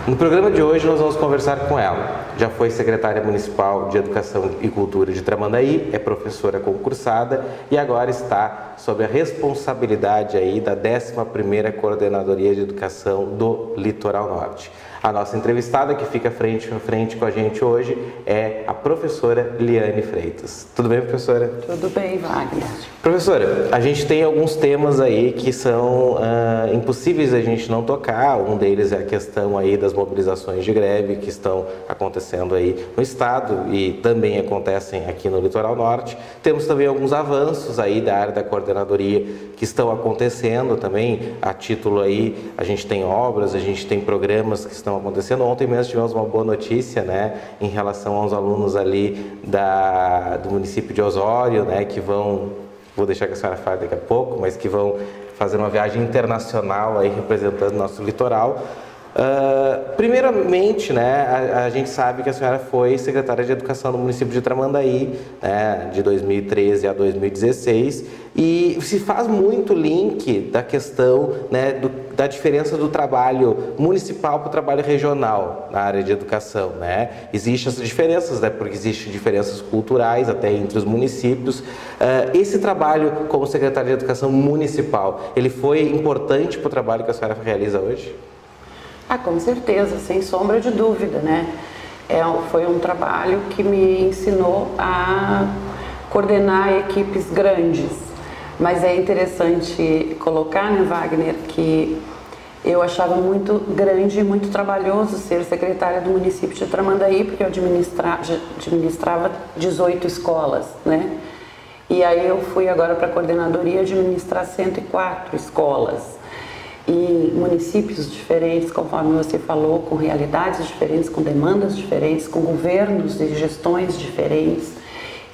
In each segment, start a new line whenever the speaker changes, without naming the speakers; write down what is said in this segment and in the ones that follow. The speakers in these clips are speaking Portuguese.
No programa de hoje nós vamos conversar com ela. Já foi secretária municipal de Educação e Cultura de Tramandaí, é professora concursada e agora está sob a responsabilidade aí da 11ª Coordenadoria de Educação do Litoral Norte. A nossa entrevistada que fica frente a frente com a gente hoje é a professora Liane Freitas. Tudo bem, professora?
Tudo bem, Wagner.
Professora, a gente tem alguns temas aí que são impossíveis a gente não tocar. Um deles é a questão aí das mobilizações de greve que estão acontecendo aí no estado e também acontecem aqui no Litoral Norte. Temos também alguns avanços aí da área da coordenadoria que estão acontecendo também. A título aí, a gente tem obras, a gente tem programas que estão acontecendo. Ontem mesmo tivemos uma boa notícia, né, em relação aos alunos ali do município de Osório, né, que vou deixar que a senhora fale daqui a pouco, mas que vão fazer uma viagem internacional aí representando o nosso litoral. Primeiramente, né, a gente sabe que a senhora foi secretária de Educação do município de Tramandaí, né, de 2013 a 2016, e se faz muito link da questão, né, da diferença do trabalho municipal para o trabalho regional na área de educação, né? Existem essas diferenças, né, porque existem diferenças culturais até entre os municípios. Esse trabalho como secretária de Educação municipal, ele foi importante para o trabalho que a senhora realiza hoje?
Com certeza, sem sombra de dúvida, né? Foi um trabalho que me ensinou a coordenar equipes grandes. Mas é interessante colocar, né, Wagner, que eu achava muito grande e muito trabalhoso ser secretária do município de Tramandaí, porque eu administrava 18 escolas, né? E aí eu fui agora para a coordenadoria administrar 104 escolas. Em municípios diferentes, conforme você falou, com realidades diferentes, com demandas diferentes, com governos e gestões diferentes.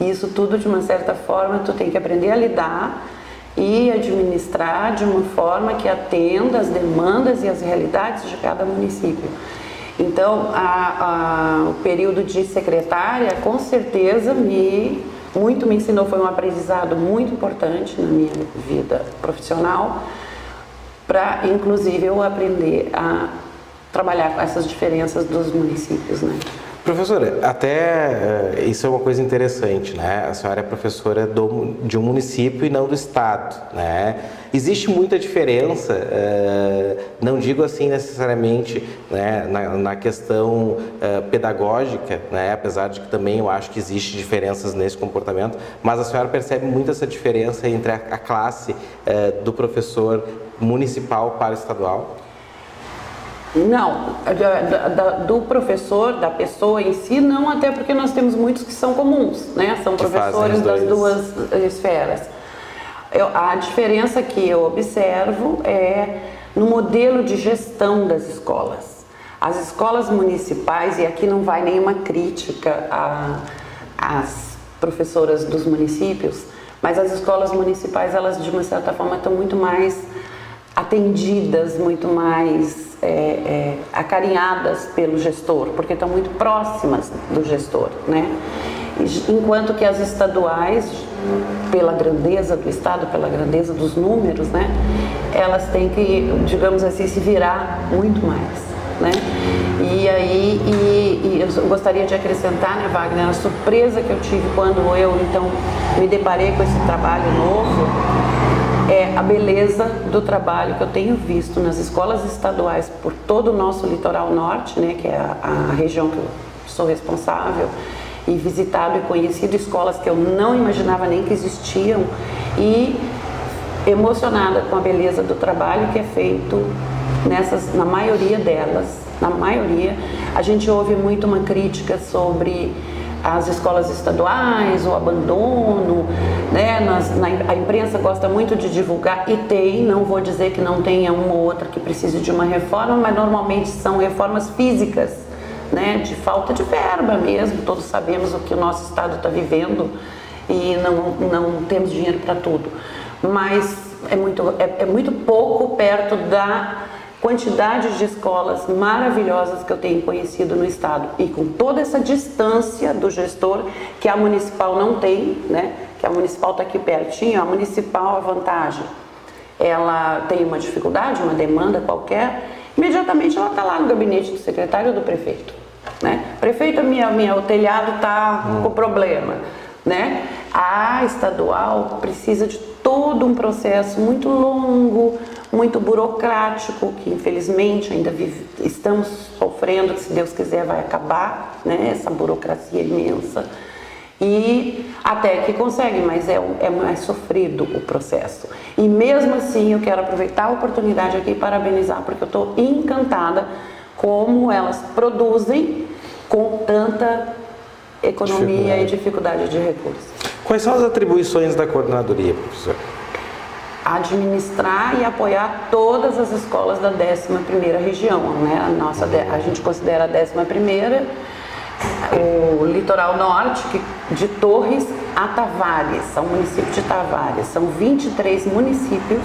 E isso tudo, de uma certa forma, tu tem que aprender a lidar e administrar de uma forma que atenda às demandas e às realidades de cada município. Então, o período de secretária, com certeza, muito me ensinou, foi um aprendizado muito importante na minha vida profissional, para, inclusive, eu aprender a trabalhar com essas diferenças dos municípios, né?
Professora, até isso é uma coisa interessante, né? A senhora é professora de um município e não do estado, né? Existe muita diferença, não digo assim necessariamente, né, na questão pedagógica, né? Apesar de que também eu acho que existe diferenças nesse comportamento, mas a senhora percebe muito essa diferença entre a classe do professor municipal para o estadual?
Não, do professor, da pessoa em si, não, até porque nós temos muitos que são comuns, né? São professores das duas esferas. A diferença que eu observo é no modelo de gestão das escolas. As escolas municipais, e aqui não vai nenhuma crítica às professoras dos municípios, mas as escolas municipais, elas de uma certa forma estão muito mais atendidas, muito mais acarinhadas pelo gestor, porque estão muito próximas do gestor, né? Enquanto que as estaduais, pela grandeza do estado, pela grandeza dos números, né, elas têm que, digamos assim, se virar muito mais, né? E aí, eu gostaria de acrescentar, né, Wagner, a surpresa que eu tive quando eu, então, me deparei com esse trabalho novo, é a beleza do trabalho que eu tenho visto nas escolas estaduais por todo o nosso litoral norte, né, que é a região que eu sou responsável, e visitado e conhecido escolas que eu não imaginava nem que existiam, e emocionada com a beleza do trabalho que é feito na maioria delas. Na maioria, a gente ouve muito uma crítica sobre as escolas estaduais, o abandono, né? A imprensa gosta muito de divulgar, e tem, não vou dizer que não tenha uma ou outra que precise de uma reforma, mas normalmente são reformas físicas, né? De falta de verba mesmo. Todos sabemos o que o nosso estado está vivendo e não temos dinheiro para tudo, mas é muito pouco perto da quantidade de escolas maravilhosas que eu tenho conhecido no estado, e com toda essa distância do gestor que a municipal não tem, né? Que a municipal está aqui pertinho. A municipal, a vantagem, ela tem uma dificuldade, uma demanda qualquer, imediatamente ela está lá no gabinete do secretário ou do prefeito, né? Prefeito, o telhado está com problema, né? A estadual precisa de todo um processo muito longo, muito burocrático, que infelizmente ainda estamos sofrendo, que se Deus quiser vai acabar, né? Essa burocracia imensa. E até que consegue, mas é mais sofrido o processo. E mesmo assim eu quero aproveitar a oportunidade aqui e parabenizar, porque eu estou encantada como elas produzem com tanta economia e dificuldade de recursos.
Quais são as atribuições da coordenadoria, professor?
Administrar e apoiar todas as escolas da 11ª região, né? A gente considera a 11ª o litoral norte, de Torres a Tavares, ao município de Tavares. São 23 municípios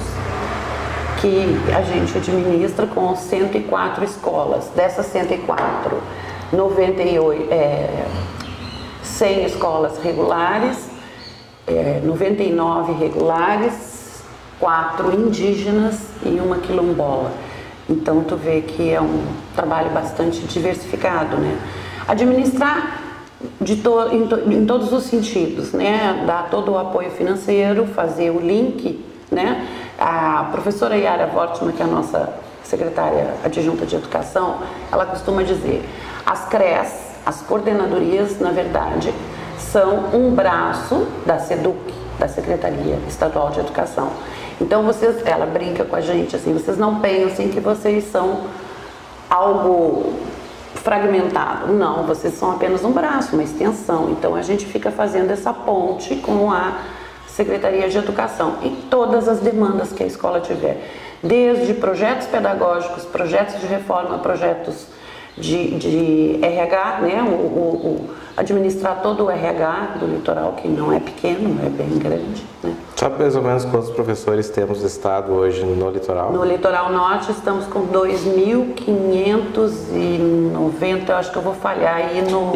que a gente administra com 104 escolas. Dessas 104, 100 escolas regulares, 99 regulares, 4 indígenas e uma quilombola. Então tu vê que é um trabalho bastante diversificado, né? Administrar em todos os sentidos, né? Dar todo o apoio financeiro, fazer o link, né? A professora Yara Wortmann, que é a nossa secretária adjunta de educação, ela costuma dizer, as CREs, as coordenadorias, na verdade, são um braço da SEDUC, da Secretaria Estadual de Educação. Então ela brinca com a gente assim, vocês não pensem que vocês são algo fragmentado. Não, vocês são apenas um braço, uma extensão. Então a gente fica fazendo essa ponte com a Secretaria de Educação e todas as demandas que a escola tiver. Desde projetos pedagógicos, projetos de reforma, projetos de RH, né? Administrar todo o RH do litoral, que não é pequeno, é bem grande, né?
Sabe mais ou menos quantos professores temos do estado hoje no litoral? No
litoral norte estamos com 2.590, eu acho que eu vou falhar aí no...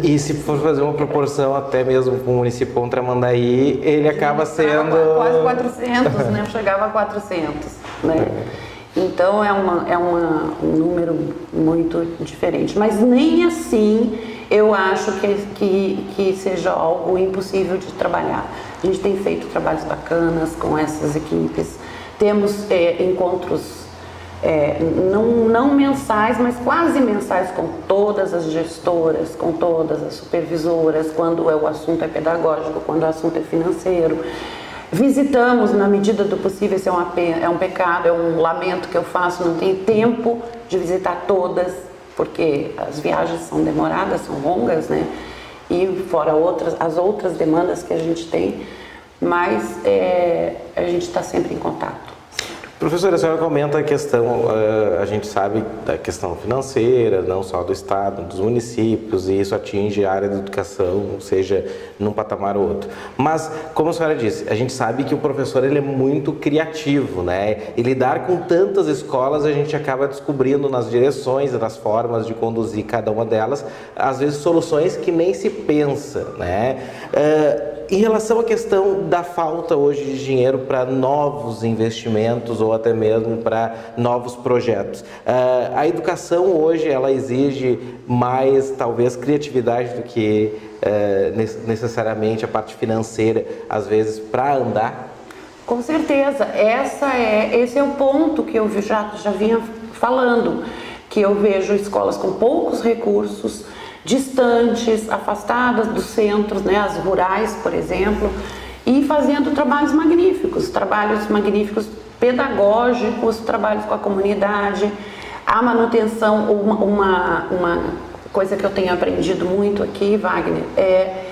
E se for fazer uma proporção até mesmo com o município contra Tramandaí, ele acaba sendo...
Quase 400, né? Chegava a 400, né? Então é um número muito diferente, mas nem assim eu acho que seja algo impossível de trabalhar. A gente tem feito trabalhos bacanas com essas equipes, temos encontros não mensais, mas quase mensais com todas as gestoras, com todas as supervisoras, quando o assunto é pedagógico, quando o assunto é financeiro. Visitamos na medida do possível, esse é um pecado, é um lamento que eu faço, não tenho tempo de visitar todas, porque as viagens são demoradas, são longas, né? E fora as outras demandas que a gente tem, mas a gente está sempre em contato.
Professora, a senhora comenta a questão, a gente sabe da questão financeira, não só do estado, dos municípios, e isso atinge a área da educação, seja num patamar ou outro. Mas, como a senhora disse, a gente sabe que o professor ele é muito criativo, né? E lidar com tantas escolas, a gente acaba descobrindo nas direções, nas formas de conduzir cada uma delas, às vezes soluções que nem se pensa, né? Em relação à questão da falta hoje de dinheiro para novos investimentos ou até mesmo para novos projetos, a educação hoje ela exige mais talvez criatividade do que necessariamente a parte financeira, às vezes, para andar?
Com certeza, esse é o ponto que eu já vinha falando, que eu vejo escolas com poucos recursos, distantes, afastadas dos centros, né, as rurais, por exemplo, e fazendo trabalhos magníficos pedagógicos, trabalhos com a comunidade, a manutenção, uma coisa que eu tenho aprendido muito aqui, Wagner, é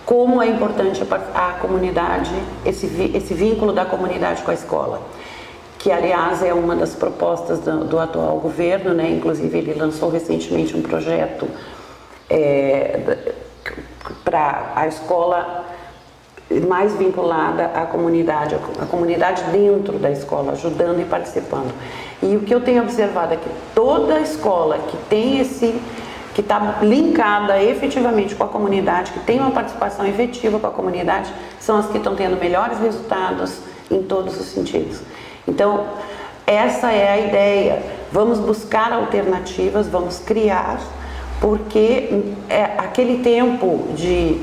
como é importante a comunidade, esse vínculo da comunidade com a escola, que aliás é uma das propostas do atual governo, né, inclusive ele lançou recentemente um projeto para a escola mais vinculada à comunidade, a comunidade dentro da escola, ajudando e participando. E o que eu tenho observado é que toda escola que tem que está linkada efetivamente com a comunidade, que tem uma participação efetiva com a comunidade, são as que estão tendo melhores resultados em todos os sentidos. Então, essa é a ideia, Vamos buscar alternativas, vamos criar, porque aquele tempo de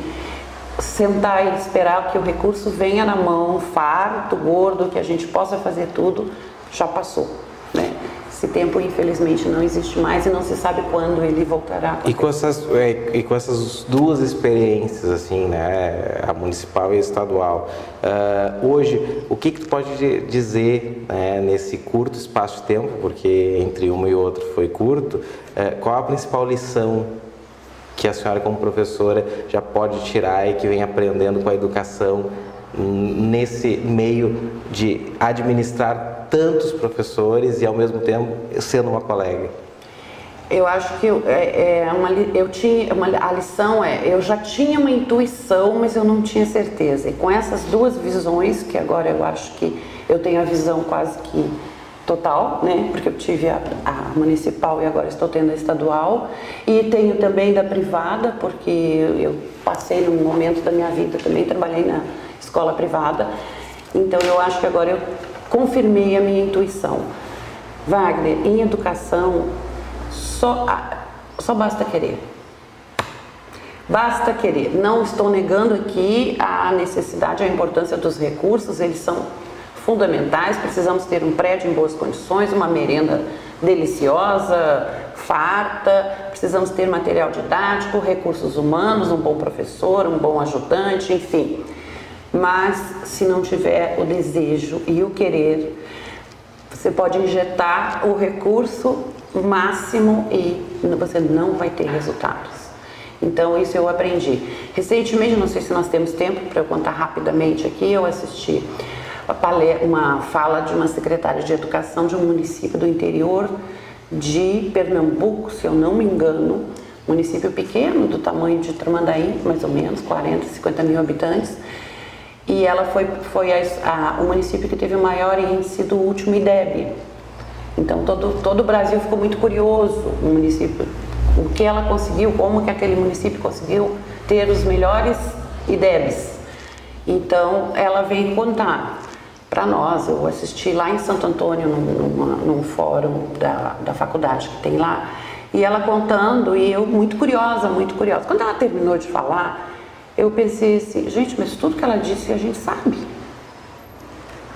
sentar e esperar que o recurso venha na mão, farto, gordo, que a gente possa fazer tudo, já passou, né? Esse tempo, infelizmente, não existe mais e não se sabe quando ele voltará.
E com essas duas experiências, assim, né, a municipal e a estadual, hoje, o que tu pode dizer, né, nesse curto espaço de tempo, porque entre uma e outra foi curto, qual a principal lição que a senhora, como professora, já pode tirar e que vem aprendendo com a educação nesse meio de administrar tantos professores e, ao mesmo tempo, sendo uma colega?
Eu acho que a lição eu já tinha uma intuição, mas eu não tinha certeza. E com essas duas visões, que agora eu acho que eu tenho a visão quase que total, né? Porque eu tive a municipal e agora estou tendo a estadual, e tenho também da privada, porque eu passei num momento da minha vida, também trabalhei na escola privada, então eu acho que agora eu confirmei a minha intuição. Wagner, em educação, só basta querer. Basta querer. Não estou negando aqui a necessidade, a importância dos recursos, eles são fundamentais. Precisamos ter um prédio em boas condições, uma merenda deliciosa, farta, precisamos ter material didático, recursos humanos, um bom professor, um bom ajudante, enfim. Mas se não tiver o desejo e o querer, você pode injetar o recurso máximo e você não vai ter resultados. Então isso eu aprendi. Recentemente, não sei se nós temos tempo para eu contar rapidamente aqui, eu assisti uma fala de uma secretária de educação de um município do interior de Pernambuco, se eu não me engano, município pequeno, do tamanho de Tramandaí, mais ou menos, 40, 50 mil habitantes, e ela foi o município que teve o maior índice do último IDEB. Então todo o Brasil ficou muito curioso, o município, o que ela conseguiu, como que aquele município conseguiu ter os melhores IDEBs. Então ela veio contar para nós. Eu assisti lá em Santo Antônio, num fórum da faculdade que tem lá, e ela contando, e eu muito curiosa. Quando ela terminou de falar, eu pensei assim, gente, mas tudo que ela disse a gente sabe,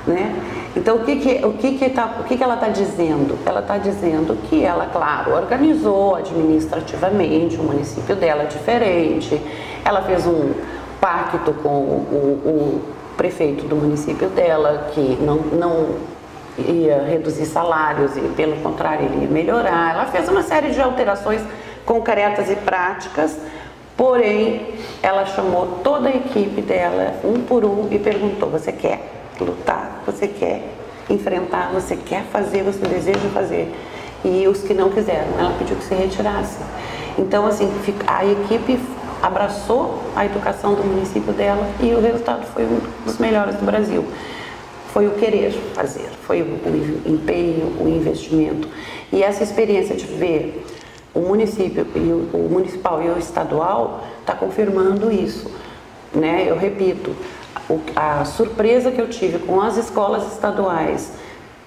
né? Então o que ela está dizendo? Ela está dizendo que ela, claro, organizou administrativamente o município dela diferente, ela fez um pacto com o prefeito do município dela, que não ia reduzir salários e, pelo contrário, ele ia melhorar. Ela fez uma série de alterações concretas e práticas, porém, ela chamou toda a equipe dela, um por um, e perguntou, você quer lutar? Você quer enfrentar? Você quer fazer? Você deseja fazer? E os que não quiseram, ela pediu que se retirasse. Então, assim, a equipe abraçou a educação do município dela e o resultado foi um dos melhores do Brasil. Foi o querer fazer, foi o empenho, o investimento. E essa experiência de ver o município, o municipal e o estadual está confirmando isso, né? Eu repito, a surpresa que eu tive com as escolas estaduais,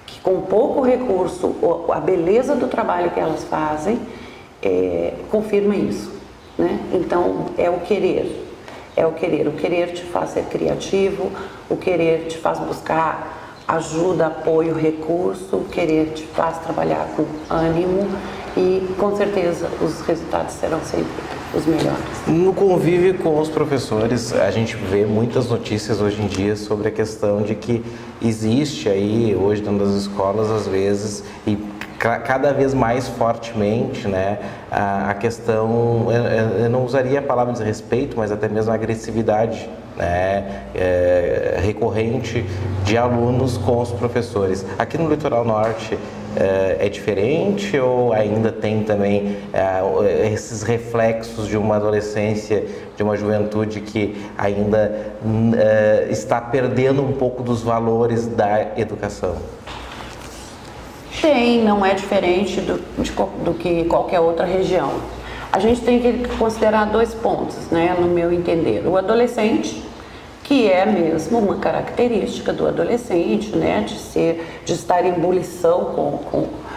que com pouco recurso, a beleza do trabalho que elas fazem, confirma isso, né? Então é o querer. O querer te faz ser criativo, o querer te faz buscar ajuda, apoio, recurso, o querer te faz trabalhar com ânimo e com certeza os resultados serão sempre os melhores.
No convívio com os professores, a gente vê muitas notícias hoje em dia sobre a questão de que existe aí, hoje dentro das escolas, às vezes, e cada vez mais fortemente, né, a questão, eu não usaria a palavra desrespeito, mas até mesmo a agressividade, né, recorrente de alunos com os professores. Aqui no Litoral Norte é diferente ou ainda tem também esses reflexos de uma adolescência, de uma juventude que ainda está perdendo um pouco dos valores da educação?
Não é diferente do que qualquer outra região. A gente tem que considerar dois pontos, né, no meu entender. O adolescente, que é mesmo uma característica do adolescente, né, de estar em ebulição,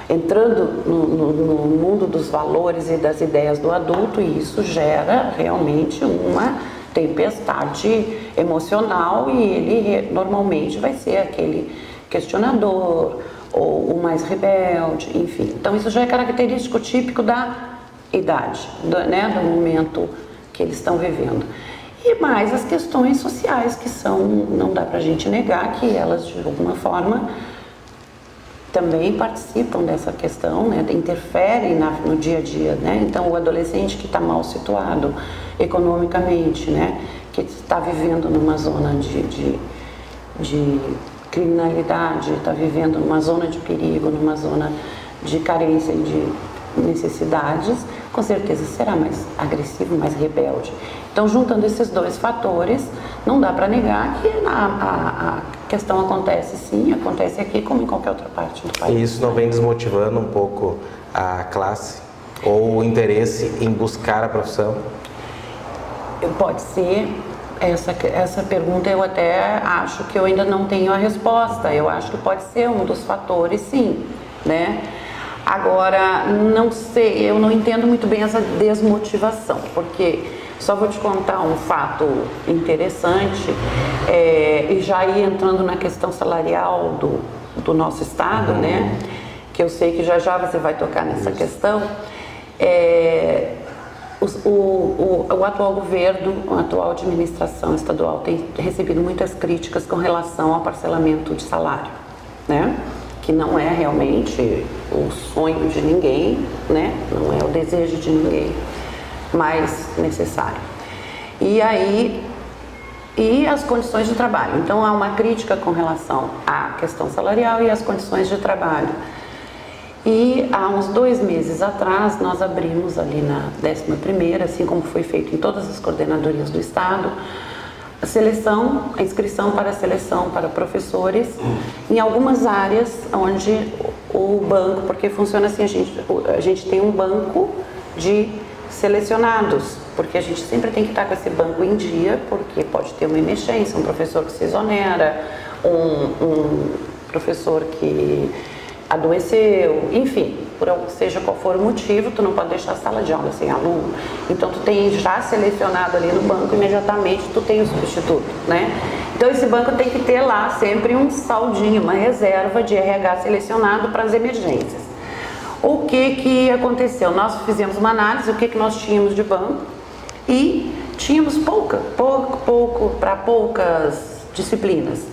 entrando no mundo dos valores e das ideias do adulto, e isso gera realmente uma tempestade emocional, e ele normalmente vai ser aquele questionador ou o mais rebelde, enfim. Então isso já é característico típico da idade, do momento que eles estão vivendo. E mais as questões sociais, que não dá pra gente negar que elas de alguma forma também participam dessa questão, né, interferem no dia a dia, né? Então o adolescente que está mal situado economicamente, né, que está vivendo numa zona de criminalidade, está vivendo numa zona de perigo, numa zona de carência e de necessidades, com certeza será mais agressivo, mais rebelde. Então, juntando esses dois fatores, não dá para negar que a questão acontece sim, acontece aqui como em qualquer outra parte do país.
E isso não vem desmotivando um pouco a classe ou o interesse em buscar a profissão?
Pode ser. Essa pergunta eu até acho que eu ainda não tenho a resposta. Eu acho que pode ser um dos fatores, sim, né? Agora, não sei, eu não entendo muito bem essa desmotivação, porque só vou te contar um fato interessante, e já ir entrando na questão salarial do nosso estado, né? Que eu sei que já você vai tocar nessa questão. O atual governo, a atual administração estadual tem recebido muitas críticas com relação ao parcelamento de salário, né? Que não é realmente o sonho de ninguém, né? Não é o desejo de ninguém, mas necessário. E as condições de trabalho. Então há uma crítica com relação à questão salarial e às condições de trabalho. E há uns 2 meses atrás, nós abrimos ali na 11ª, assim como foi feito em todas as coordenadorias do estado, a inscrição para a seleção para professores em algumas áreas onde o banco, porque funciona assim, a gente tem um banco de selecionados, porque a gente sempre tem que estar com esse banco em dia, porque pode ter uma emergência, um professor que se exonera, um professor que adoeceu, enfim, seja qual for o motivo, tu não pode deixar a sala de aula sem aluno. Então tu tem já selecionado ali no banco, imediatamente tu tem o substituto, né? Então esse banco tem que ter lá sempre um saldinho, uma reserva de RH selecionado para as emergências. O que aconteceu? Nós fizemos uma análise, o que nós tínhamos de banco, e tínhamos pouco para poucas disciplinas.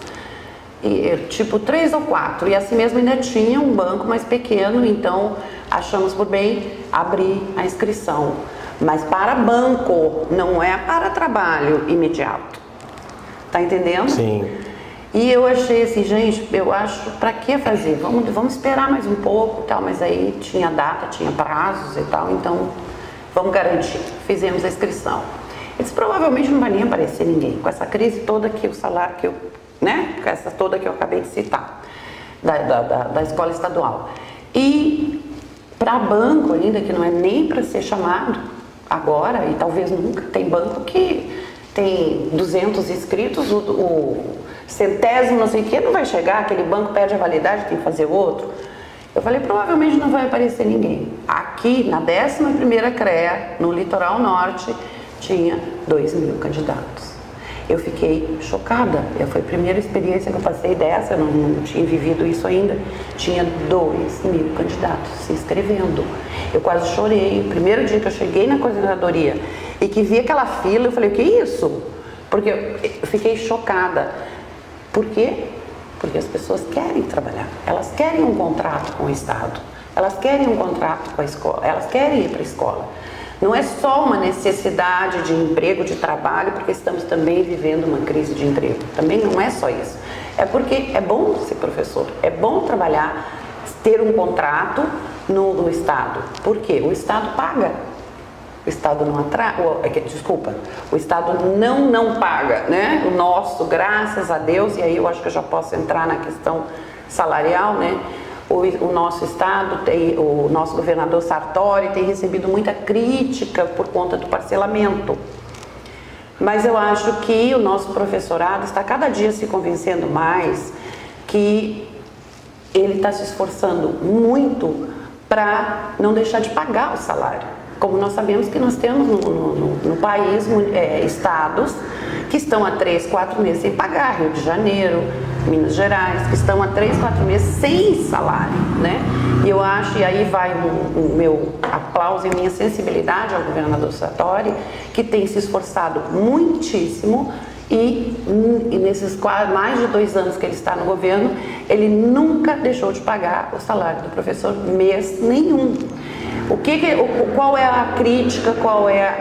Tipo 3 ou 4, e assim mesmo ainda tinha um banco mais pequeno, então achamos por bem abrir a inscrição, mas para banco, não é para trabalho imediato, tá entendendo?
Sim.
E eu achei assim, gente, eu acho, para que fazer? Vamos esperar mais um pouco, tal, mas aí tinha data, tinha prazos e tal, então vamos garantir. Fizemos a inscrição. Eles provavelmente não vai nem aparecer ninguém, com essa crise toda que o salário que eu, né, com essa toda que eu acabei de citar, da escola estadual. E para banco ainda, que não é nem para ser chamado agora, e talvez nunca, tem banco que tem 200 inscritos, o centésimo, não sei o que, não vai chegar, aquele banco perde a validade, tem que fazer outro. Eu falei, provavelmente não vai aparecer ninguém. Aqui, na 11ª CREA, no Litoral Norte, tinha 2.000 candidatos. Eu fiquei chocada, foi a primeira experiência que eu passei dessa, eu não tinha vivido isso ainda. Tinha 2.000 candidatos se inscrevendo. Eu quase chorei. O primeiro dia que eu cheguei na coordenadoria e que vi aquela fila, eu falei, o que é isso? Porque eu fiquei chocada. Por quê? Porque as pessoas querem trabalhar, elas querem um contrato com o Estado, elas querem um contrato com a escola, elas querem ir para a escola. Não é só uma necessidade de emprego, de trabalho, porque estamos também vivendo uma crise de emprego. Também não é só isso. É porque é bom ser professor, é bom trabalhar, ter um contrato no Estado. Por quê? O Estado paga. O Estado não o Estado não paga, né? O nosso, graças a Deus, e aí eu acho que eu já posso entrar na questão salarial, né? O nosso estado, o nosso governador Sartori tem recebido muita crítica por conta do parcelamento. Mas eu acho que o nosso professorado está cada dia se convencendo mais que ele está se esforçando muito para não deixar de pagar o salário. Como nós sabemos que nós temos no país estados que estão há 3, 4 meses sem pagar, Rio de Janeiro, Minas Gerais, que estão há 3, 4 meses sem salário, né? E eu acho, e aí vai o meu aplauso e minha sensibilidade ao governador Sartori, que tem se esforçado muitíssimo e nesses mais de 2 anos que ele está no governo, ele nunca deixou de pagar o salário do professor mês nenhum. Qual é a crítica, qual é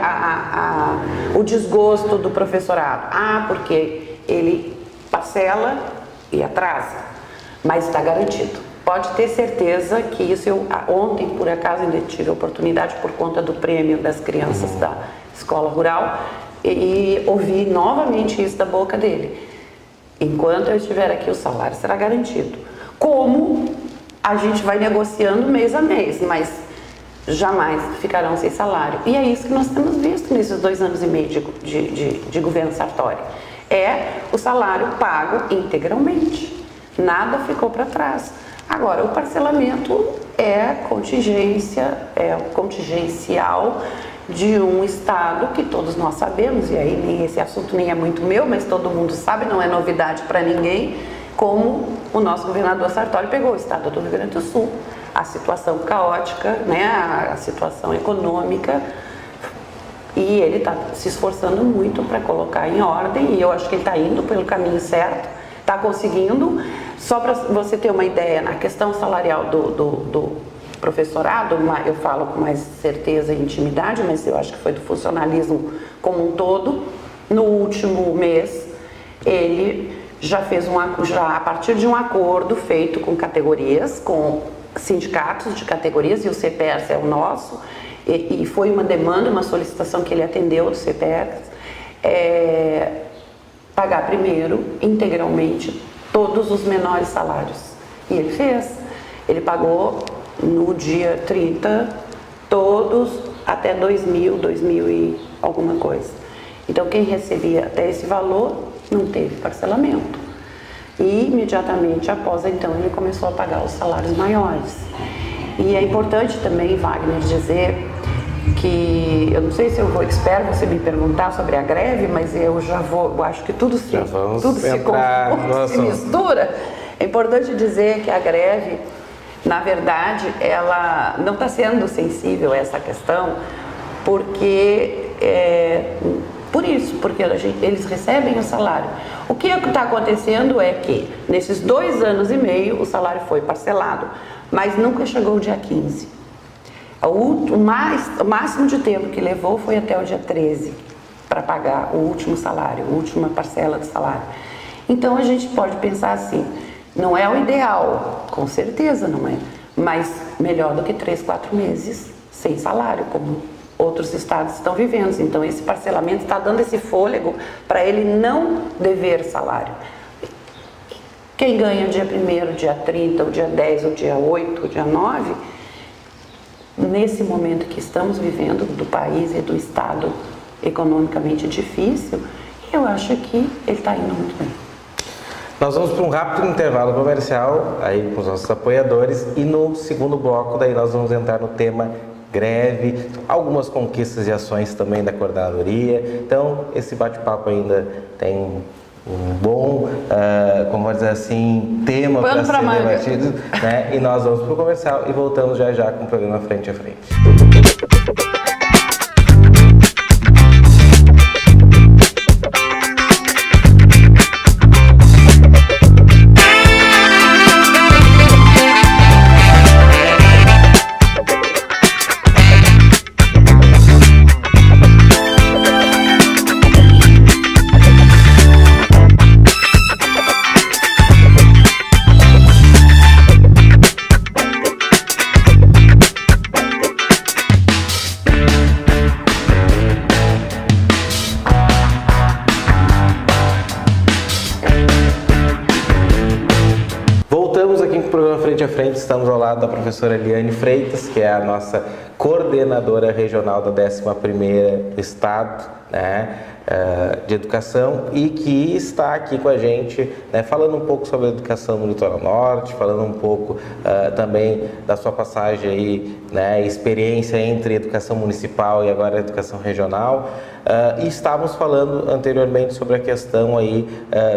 o desgosto do professorado? Porque ele parcela e atrasa, mas está garantido. Pode ter certeza que isso, ontem por acaso ainda tive a oportunidade por conta do prêmio das crianças da escola rural e ouvi novamente isso da boca dele. Enquanto eu estiver aqui, o salário será garantido. Como a gente vai negociando mês a mês, mas jamais ficarão sem salário. E é isso que nós temos visto nesses 2 anos e meio de governo Sartori. É o salário pago integralmente. Nada ficou para trás. Agora, o parcelamento é contingencial de um estado que todos nós sabemos, e aí esse assunto nem é muito meu, mas todo mundo sabe, não é novidade para ninguém, como o nosso governador Sartori pegou o estado do Rio Grande do Sul, a situação caótica, né, a situação econômica, e ele está se esforçando muito para colocar em ordem, e eu acho que ele está indo pelo caminho certo, está conseguindo. Só para você ter uma ideia, na questão salarial do professorado, eu falo com mais certeza e intimidade, mas eu acho que foi do funcionalismo como um todo, no último mês, ele já fez a partir de um acordo feito com categorias, com sindicatos de categorias, e o CPERS é o nosso, e foi uma demanda, uma solicitação que ele atendeu do CPERS, pagar primeiro, integralmente, todos os menores salários. E ele fez. Ele pagou no dia 30, todos até 2.000 e alguma coisa. Então, quem recebia até esse valor não teve parcelamento. E imediatamente após, então, ele começou a pagar os salários maiores. E é importante também, Wagner, dizer que, eu não sei se espero você me perguntar sobre a greve, mas eu acho que tudo se mistura. É importante dizer que a greve, na verdade, ela não está sendo sensível a essa questão, porque eles recebem o salário. O que está acontecendo é que, nesses 2 anos e meio, o salário foi parcelado, mas nunca chegou o dia 15. O máximo de tempo que levou foi até o dia 13 para pagar o último salário, a última parcela do salário. Então a gente pode pensar assim, não é o ideal, com certeza não é, mas melhor do que 3, 4 meses sem salário, como outros estados estão vivendo. Então esse parcelamento está dando esse fôlego para ele não dever salário. Quem ganha dia 1º, dia 30, o dia 10, o dia 8, o dia 9... nesse momento que estamos vivendo do país e do estado economicamente difícil, eu acho que ele está indo muito bem.
Nós vamos para um rápido intervalo comercial aí com os nossos apoiadores e no segundo bloco daí nós vamos entrar no tema greve, algumas conquistas e ações também da coordenadoria. Então esse bate-papo ainda tem um bom, como vou dizer assim, tema para ser debatido, né? E nós vamos para o comercial e voltamos já com o programa Frente a Frente. Frente a Frente, estamos ao lado da professora Eliane Freitas, que é a nossa coordenadora regional da 11ª do Estado, né? de Educação e que está aqui com a gente, né, falando um pouco sobre a educação no Litoral Norte, falando um pouco também da sua passagem aí, né, experiência entre educação municipal e agora educação regional. E estávamos falando anteriormente sobre a questão aí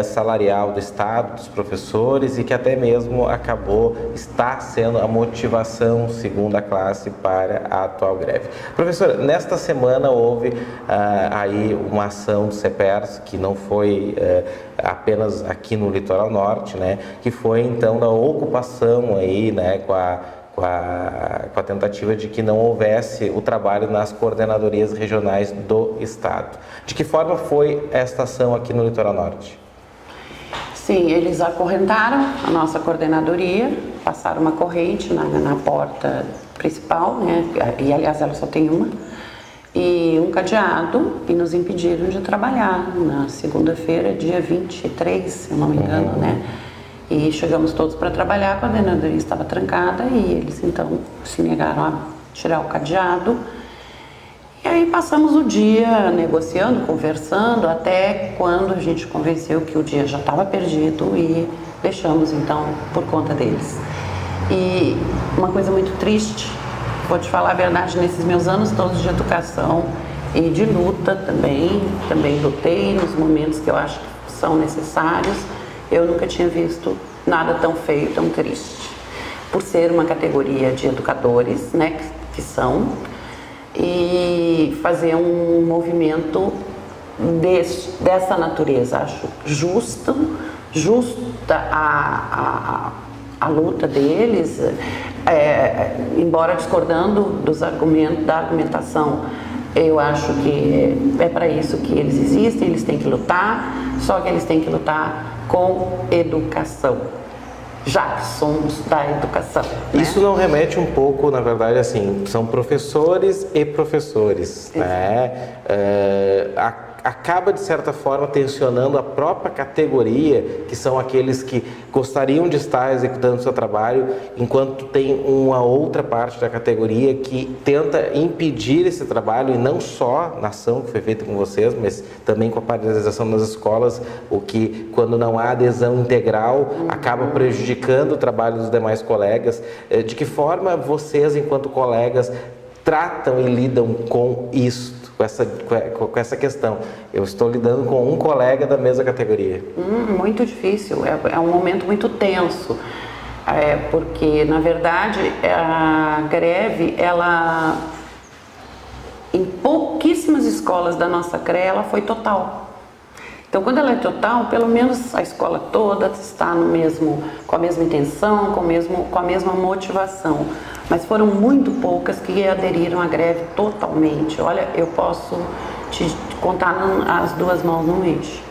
salarial do Estado, dos professores, e que até mesmo está sendo a motivação segundo a classe para a atual greve. Professora, nesta semana houve aí uma ação do CEPERS, que não foi apenas aqui no Litoral Norte, né, que foi então da ocupação aí, né, com a tentativa de que não houvesse o trabalho nas coordenadorias regionais do Estado. De que forma foi esta ação aqui no Litoral Norte?
Sim, eles acorrentaram a nossa coordenadoria, passaram uma corrente na porta principal, né? E aliás ela só tem uma, e um cadeado, e nos impediram de trabalhar na segunda-feira, dia 23, se eu não me engano, né? E chegamos todos para trabalhar, a coordenadoria estava trancada e eles então se negaram a tirar o cadeado. E aí passamos o dia negociando, conversando, até quando a gente convenceu que o dia já estava perdido e deixamos então por conta deles. E uma coisa muito triste, vou te falar a verdade, nesses meus anos todos de educação e de luta também lutei nos momentos que eu acho que são necessários. Eu nunca tinha visto nada tão feio, tão triste. Por ser uma categoria de educadores, né, que são, e fazer um movimento dessa natureza. Acho justa a luta deles, embora discordando da argumentação. Eu acho que é para isso que eles existem, eles têm que lutar, só que eles têm que lutar com educação, já que somos da educação. Né?
Isso não remete um pouco, na verdade, assim, são professores e professores, né? Acaba, de certa forma, tensionando a própria categoria, que são aqueles que gostariam de estar executando o seu trabalho, enquanto tem uma outra parte da categoria que tenta impedir esse trabalho, e não só na ação que foi feita com vocês, mas também com a paralisação nas escolas, o que, quando não há adesão integral, acaba prejudicando o trabalho dos demais colegas. De que forma vocês, enquanto colegas, tratam e lidam com isso? Com essa questão. Eu estou lidando com um colega da mesma categoria.
Muito difícil, é um momento muito tenso, porque, na verdade, a greve, ela, em pouquíssimas escolas da nossa CREA, ela foi total. Então, quando ela é total, pelo menos a escola toda está com a mesma intenção, com a mesma motivação. Mas foram muito poucas que aderiram à greve totalmente. Olha, eu posso te contar as duas mãos no mês.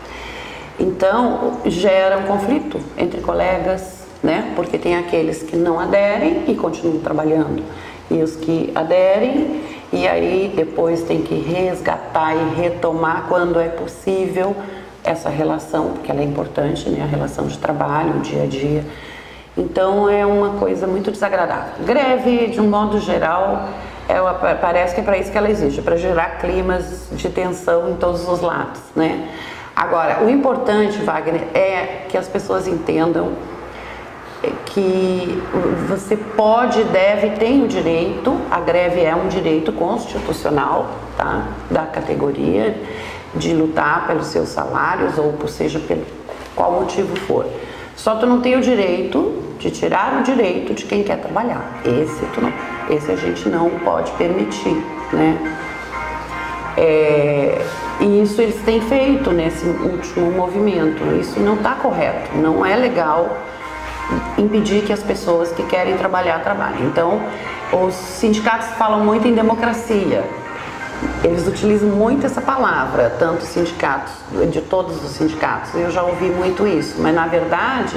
Então, gera um conflito entre colegas, né? Porque tem aqueles que não aderem e continuam trabalhando, e os que aderem, e aí depois tem que resgatar e retomar quando é possível essa relação, porque ela é importante, né? A relação de trabalho, o dia a dia. Então é uma coisa muito desagradável. Greve, de um modo geral, parece que é para isso que ela existe, para gerar climas de tensão em todos os lados, né? Agora, o importante, Wagner, é que as pessoas entendam que você pode, deve, tem o direito, a greve é um direito constitucional, tá? Da categoria, de lutar pelos seus salários, ou seja, pelo qual motivo for. Só tu não tem o direito de tirar o direito de quem quer trabalhar. Esse a gente não pode permitir, né? E isso eles têm feito nesse último movimento. Isso não está correto, não é legal impedir que as pessoas que querem trabalhar, trabalhem. Então, os sindicatos falam muito em democracia. Eles utilizam muito essa palavra, tanto sindicatos, de todos os sindicatos. Eu já ouvi muito isso, mas na verdade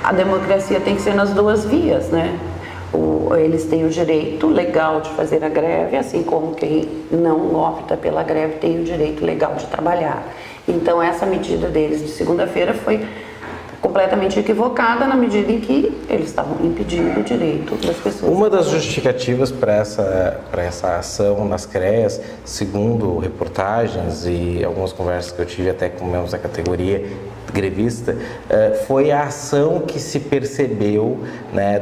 a democracia tem que ser nas duas vias, né? Eles têm o direito legal de fazer a greve, assim como quem não opta pela greve tem o direito legal de trabalhar. Então essa medida deles de segunda-feira foi completamente equivocada na medida em que eles estavam impedindo o direito das pessoas.
Uma das justificativas para essa ação nas CREAs, segundo reportagens e algumas conversas que eu tive até com membros da categoria grevista, foi a ação que se percebeu, né,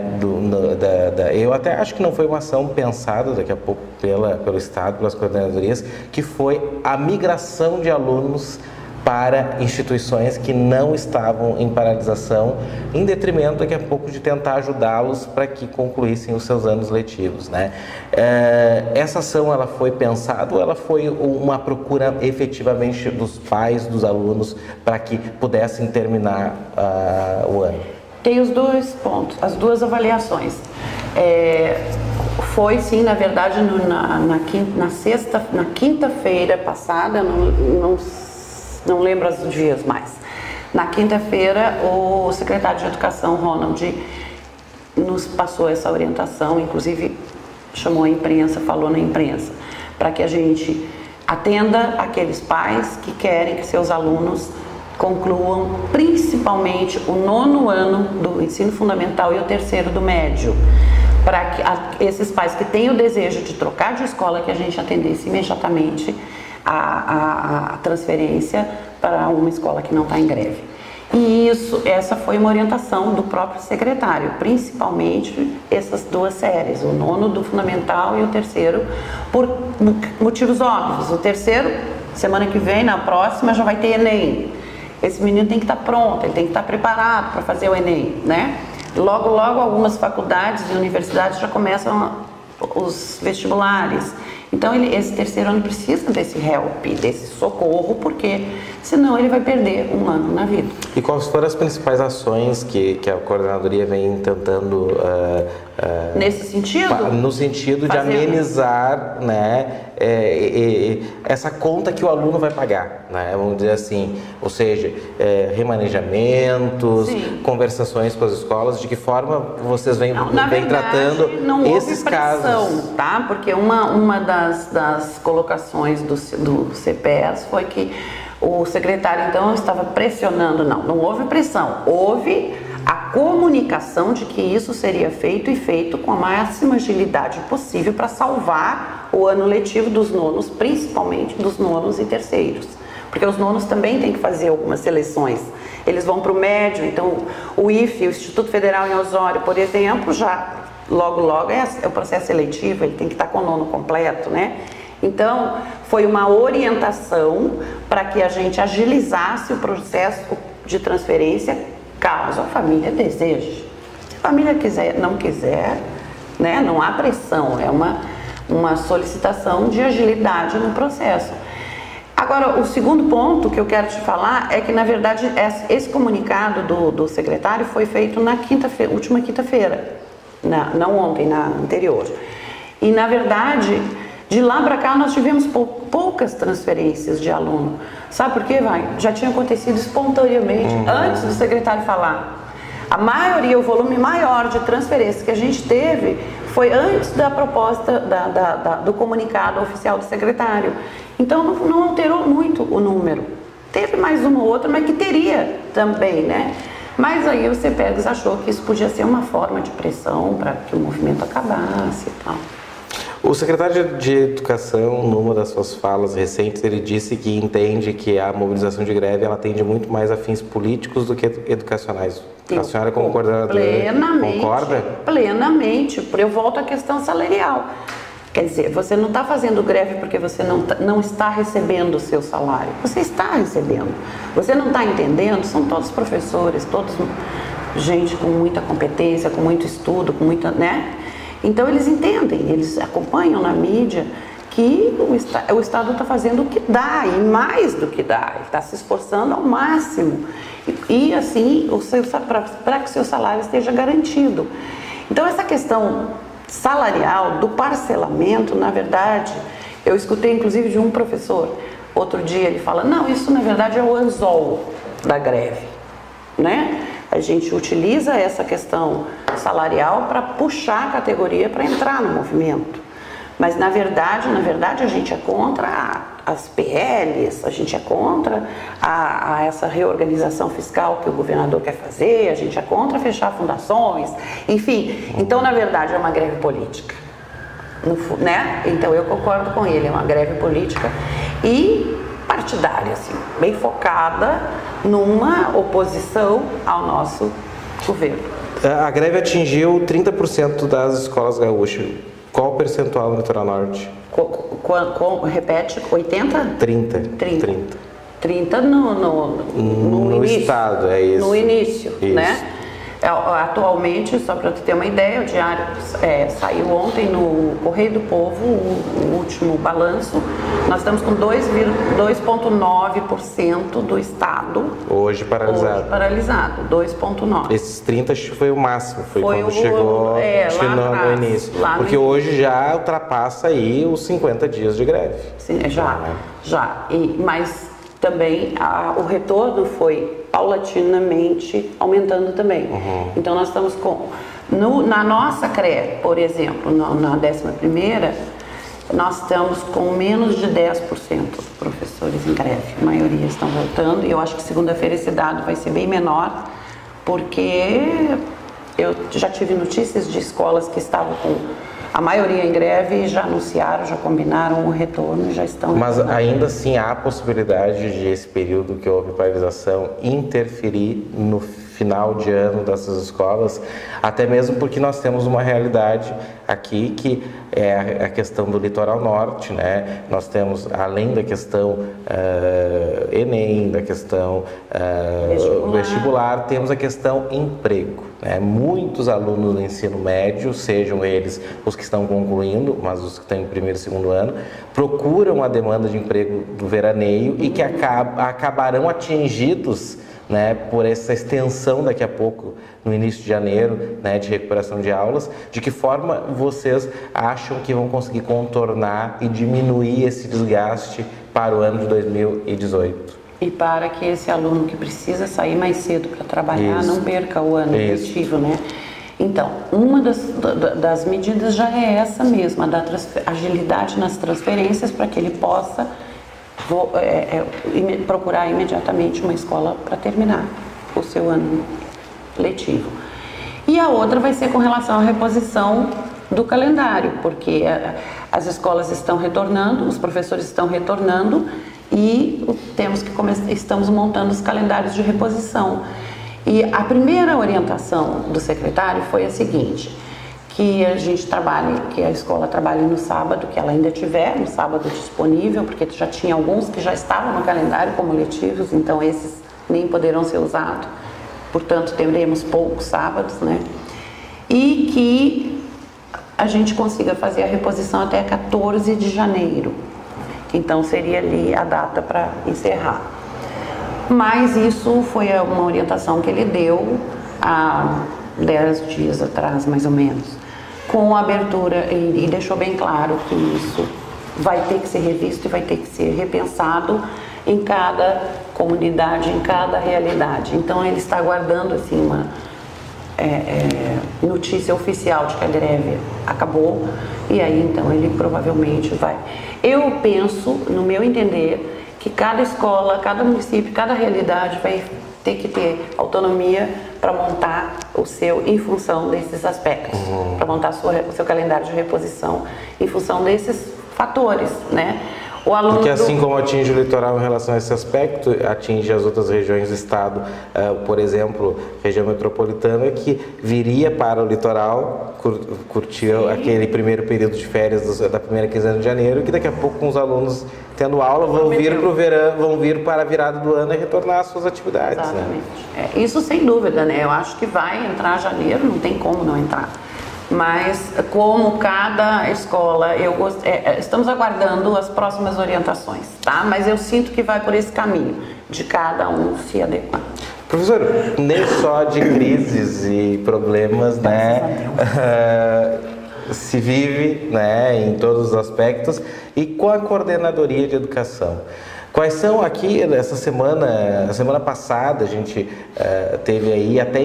eu até acho que não foi uma ação pensada daqui a pouco pelo Estado, pelas coordenadorias, que foi a migração de alunos para instituições que não estavam em paralisação, em detrimento daqui a pouco de tentar ajudá-los para que concluíssem os seus anos letivos, né? Essa ação, ela foi pensada ou ela foi uma procura efetivamente dos pais, dos alunos, para que pudessem terminar o ano?
Tem os dois pontos, as duas avaliações. Foi sim, na verdade, na quinta-feira passada, não lembro os dias mais. Na quinta-feira, o secretário de Educação, Ronald, nos passou essa orientação, inclusive chamou a imprensa, falou na imprensa, para que a gente atenda aqueles pais que querem que seus alunos concluam principalmente o 9º ano do ensino fundamental e o 3º do médio, para que esses pais que têm o desejo de trocar de escola, que a gente atendesse imediatamente a transferência para uma escola que não está em greve. E essa foi uma orientação do próprio secretário, principalmente essas duas séries, o 9º do fundamental e o 3º, por motivos óbvios. O 3º, semana que vem, na próxima, já vai ter Enem. Esse menino tem que estar pronto, ele tem que estar preparado para fazer o Enem, né? Logo, logo, algumas faculdades e universidades já começam os vestibulares. Então, esse 3º ano precisa desse help, desse socorro, porque senão ele vai perder um ano na vida.
E quais foram as principais ações que a coordenadoria vem tentando...
nesse sentido?
No sentido de amenizar, né, essa conta que o aluno vai pagar, né, vamos dizer assim, ou seja, remanejamentos, sim, conversações com as escolas, de que forma vocês vêm tratando esses casos?
Tá? Porque uma das colocações do CPES foi que o secretário então estava pressionando. Não houve pressão, houve a comunicação de que isso seria feito e feito com a máxima agilidade possível para salvar o ano letivo dos nonos, principalmente dos nonos e terceiros, porque os nonos também têm que fazer algumas seleções. Eles vão para o médio, então o IFE, o Instituto Federal em Osório, por exemplo, já logo é o processo seletivo, ele tem que estar com o nono completo, né? Então, foi uma orientação para que a gente agilizasse o processo de transferência, caso a família deseje. Se a família não quiser, né, não há pressão, é uma solicitação de agilidade no processo. Agora, o segundo ponto que eu quero te falar é que, na verdade, esse comunicado do secretário foi feito na última quinta-feira, não ontem, na anterior. E, na verdade, de lá para cá nós tivemos poucas transferências de aluno. Sabe por quê, vai? Já tinha acontecido espontaneamente, antes do secretário falar. A maioria, o volume maior de transferências que a gente teve foi antes da proposta do comunicado oficial do secretário. Então não alterou muito o número. Teve mais uma ou outra, mas que teria também, né? Mas aí o CPEGS achou que isso podia ser uma forma de pressão para que o movimento acabasse e tal.
O secretário de Educação, numa das suas falas recentes, ele disse que entende que a mobilização de greve ela tende muito mais a fins políticos do que educacionais. A senhora, como coordenadora, concorda?
Plenamente. Eu volto à questão salarial. Quer dizer, você não está fazendo greve porque você não está recebendo o seu salário. Você está recebendo. Você não está entendendo? São todos professores, todos gente com muita competência, com muito estudo, com muita, né? Então eles entendem, eles acompanham na mídia que o Estado está fazendo o que dá e mais do que dá, ele está se esforçando ao máximo e assim para que o seu salário esteja garantido. Então essa questão salarial do parcelamento, na verdade, eu escutei inclusive de um professor, outro dia ele fala, não, isso na verdade é o anzol da greve, né? A gente utiliza essa questão salarial para puxar a categoria para entrar no movimento. Mas na verdade a gente é contra as PLs, a gente é contra essa reorganização fiscal que o governador quer fazer, a gente é contra fechar fundações, enfim. Então, na verdade, é uma greve política, né? Então, eu concordo com ele, é uma greve política e partidária, assim, bem focada numa oposição ao nosso governo.
A greve atingiu 30% das escolas gaúchas. Qual o percentual no Litoral Norte?
Repete, 80?
30.
30 no início.
Estado, é isso.
No início,
isso.
Né? Atualmente, só para tu ter uma ideia, o diário saiu ontem no Correio do Povo, o último balanço. Nós estamos com 2,9% do estado
hoje paralisado.
2,9%.
Esses 30 foi o máximo, foi quando chegou no início. Porque hoje já ultrapassa aí os 50 dias de greve.
Sim, já. Mas também o retorno foi paulatinamente aumentando também. Então nós estamos na nossa CRE, por exemplo, na 11ª, nós estamos com menos de 10% dos professores em greve. A maioria estão voltando e eu acho que segunda-feira esse dado vai ser bem menor, porque eu já tive notícias de escolas que estavam com a maioria em greve e já anunciaram, já combinaram o retorno e já estão...
Mas ainda assim há a possibilidade de esse período que houve paralisação interferir no final de ano dessas escolas, até mesmo porque nós temos uma realidade aqui que é a questão do litoral norte, né? Nós temos, além da questão Enem, da questão vestibular, temos a questão emprego, né? Muitos alunos do ensino médio, sejam eles os que estão concluindo, mas os que estão em primeiro e segundo ano, procuram a demanda de emprego do veraneio e que acabarão atingidos, né, por essa extensão daqui a pouco, no início de janeiro, né, de recuperação de aulas. De que forma vocês acham que vão conseguir contornar e diminuir esse desgaste para o ano de 2018?
E para que esse aluno que precisa sair mais cedo para trabalhar não perca o ano letivo, né? Então, uma das medidas já é essa mesma, da agilidade nas transferências para que ele possa procurar imediatamente uma escola para terminar o seu ano letivo. E a outra vai ser com relação à reposição do calendário, porque as escolas estão retornando, os professores estão retornando e estamos montando os calendários de reposição. E a primeira orientação do secretário foi a seguinte: que a escola trabalhe no sábado, que ela ainda tiver no sábado disponível, porque já tinha alguns que já estavam no calendário como letivos, então esses nem poderão ser usados, portanto teremos poucos sábados, né? E que a gente consiga fazer a reposição até 14 de janeiro, então seria ali a data para encerrar. Mas isso foi uma orientação que ele deu há 10 dias atrás, mais ou menos, com a abertura, e deixou bem claro que isso vai ter que ser revisto e vai ter que ser repensado em cada comunidade, em cada realidade. Então ele está aguardando assim uma notícia oficial de que a greve acabou, e aí então ele provavelmente vai. Eu penso, no meu entender, que cada escola, cada município, cada realidade vai ter que ter autonomia para montar o seu em função desses aspectos, para montar o seu calendário de reposição em função desses fatores, né? O aluno
porque assim como atinge o litoral em relação a esse aspecto, atinge as outras regiões do estado, por exemplo, região metropolitana, que viria para o litoral, curtir aquele primeiro período de férias da primeira quinzena de janeiro, que daqui a pouco, com os alunos tendo aula, vão vir para o verão, vão vir para a virada do ano e retornar às suas atividades.
Exatamente. Né? Isso sem dúvida, né? Eu acho que vai entrar janeiro, não tem como não entrar. Mas como cada escola, estamos aguardando as próximas orientações, tá? Mas eu sinto que vai por esse caminho, de cada um se adequar.
Professor, nem só de crises e problemas, né, se vive, né, em todos os aspectos, e com a coordenadoria de educação. Quais são aqui, essa semana passada, a gente teve aí, até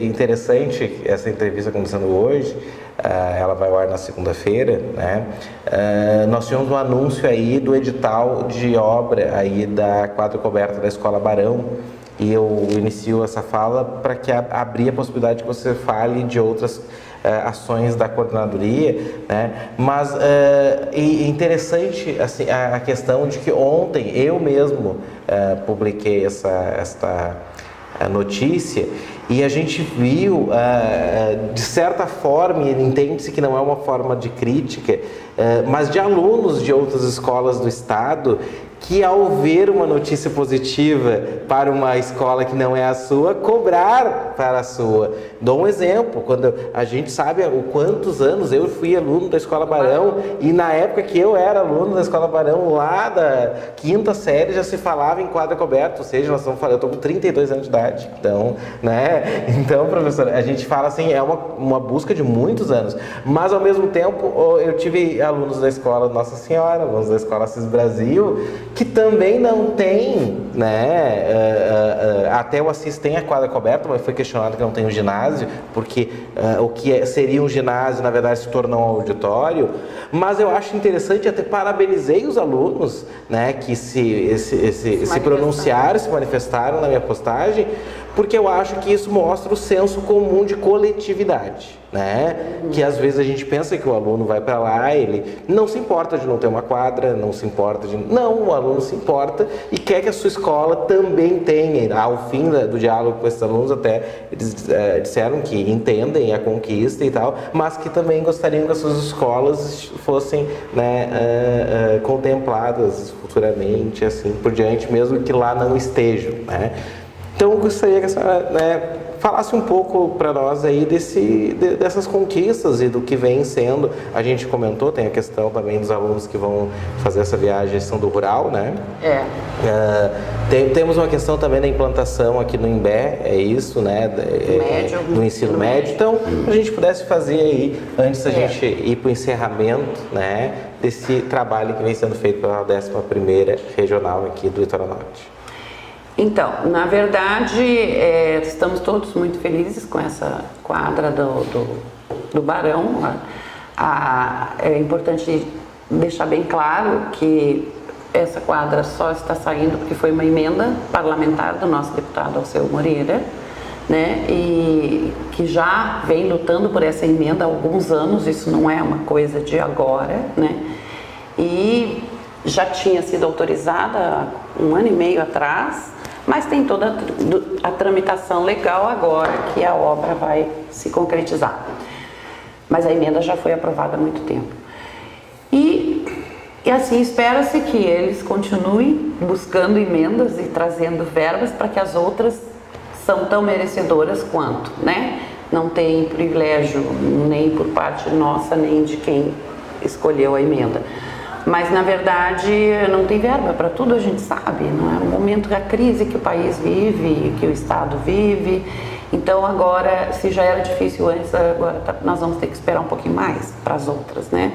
interessante essa entrevista acontecendo hoje, ela vai ao ar na segunda-feira, né? Nós tivemos um anúncio aí do edital de obra aí da quadra coberta da Escola Barão, e eu inicio essa fala para que abrir a possibilidade que você fale de outras ações da coordenadoria, né? Mas é interessante assim, a questão de que ontem eu mesmo publiquei esta notícia e a gente viu, de certa forma, entende-se que não é uma forma de crítica, mas de alunos de outras escolas do estado que, ao ver uma notícia positiva para uma escola que não é a sua, cobrar para a sua. Dou um exemplo, quando a gente sabe o quantos anos eu fui aluno da Escola Barão, e na época que eu era aluno da Escola Barão, lá da 5ª série, já se falava em quadra coberta, ou seja, nós estamos falando, eu estou com 32 anos de idade, então, né? Então, professor, a gente fala assim, é uma busca de muitos anos, mas ao mesmo tempo, eu tive alunos da Escola Nossa Senhora, alunos da Escola Assis Brasil, que também não tem, né, até o Assis tem a quadra coberta, mas foi questionado que não tem um ginásio, porque o que seria um ginásio, na verdade, se tornou um auditório. Mas eu acho interessante, até parabenizei os alunos, né, que se pronunciaram, se manifestaram na minha postagem, porque eu acho que isso mostra o senso comum de coletividade, né? Que às vezes a gente pensa que o aluno vai para lá, ele não se importa de não ter uma quadra, não se importa de... Não, o aluno se importa e quer que a sua escola também tenha. Ao fim do diálogo com esses alunos, até eles disseram que entendem a conquista e tal, mas que também gostariam que as suas escolas fossem, né, contempladas futuramente, assim por diante, mesmo que lá não estejam, né? Então, eu gostaria que a senhora, né, falasse um pouco para nós aí dessas conquistas e do que vem sendo. A gente comentou, tem a questão também dos alunos que vão fazer essa viagem, são do rural, né? Temos uma questão também da implantação aqui no Imbé, é isso, né? No ensino médio. Então, a gente pudesse fazer aí, antes da gente ir para o encerramento, né, desse trabalho que vem sendo feito pela 11ª Regional aqui do Litoral Norte.
Então, na verdade, estamos todos muito felizes com essa quadra do Barão. É importante deixar bem claro que essa quadra só está saindo porque foi uma emenda parlamentar do nosso deputado Alceu Moreira, né? E que já vem lutando por essa emenda há alguns anos, isso não é uma coisa de agora, né? E já tinha sido autorizada há 1 ano e meio atrás, mas tem toda a tramitação legal agora que a obra vai se concretizar. Mas a emenda já foi aprovada há muito tempo. E assim espera-se que eles continuem buscando emendas e trazendo verbas para que as outras são tão merecedoras quanto, né? Não tem privilégio nem por parte nossa, nem de quem escolheu a emenda. Mas, na verdade, não tem verba para tudo, a gente sabe, não é? O momento da crise que o país vive, que o Estado vive. Então, agora, se já era difícil antes, agora nós vamos ter que esperar um pouquinho mais para as outras, né?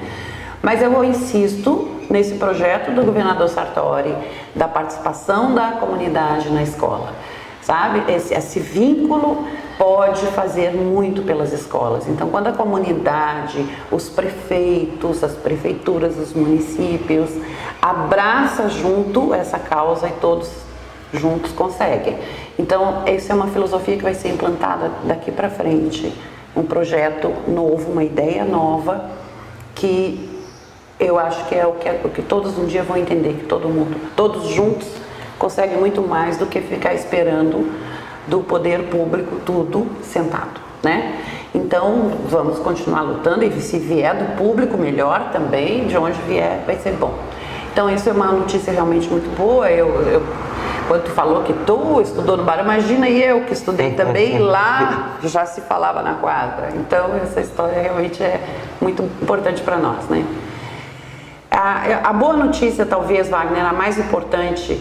Mas eu insisto nesse projeto do governador Sartori, da participação da comunidade na escola, sabe? Esse vínculo pode fazer muito pelas escolas. Então, quando a comunidade, os prefeitos, as prefeituras, os municípios abraçam junto essa causa e todos juntos conseguem. Então, essa é uma filosofia que vai ser implantada daqui para frente. Um projeto novo, uma ideia nova, que eu acho que é o que todos um dia vão entender, que todos juntos conseguem muito mais do que ficar esperando do poder público tudo sentado, né? Então, vamos continuar lutando, e se vier do público, melhor também, de onde vier, vai ser bom. Então, isso é uma notícia realmente muito boa. Quando tu falou que tu estudou no Barão, imagina eu que estudei também, lá já se falava na quadra. Então, essa história realmente é muito importante para nós, né? A boa notícia, talvez, Wagner, a mais importante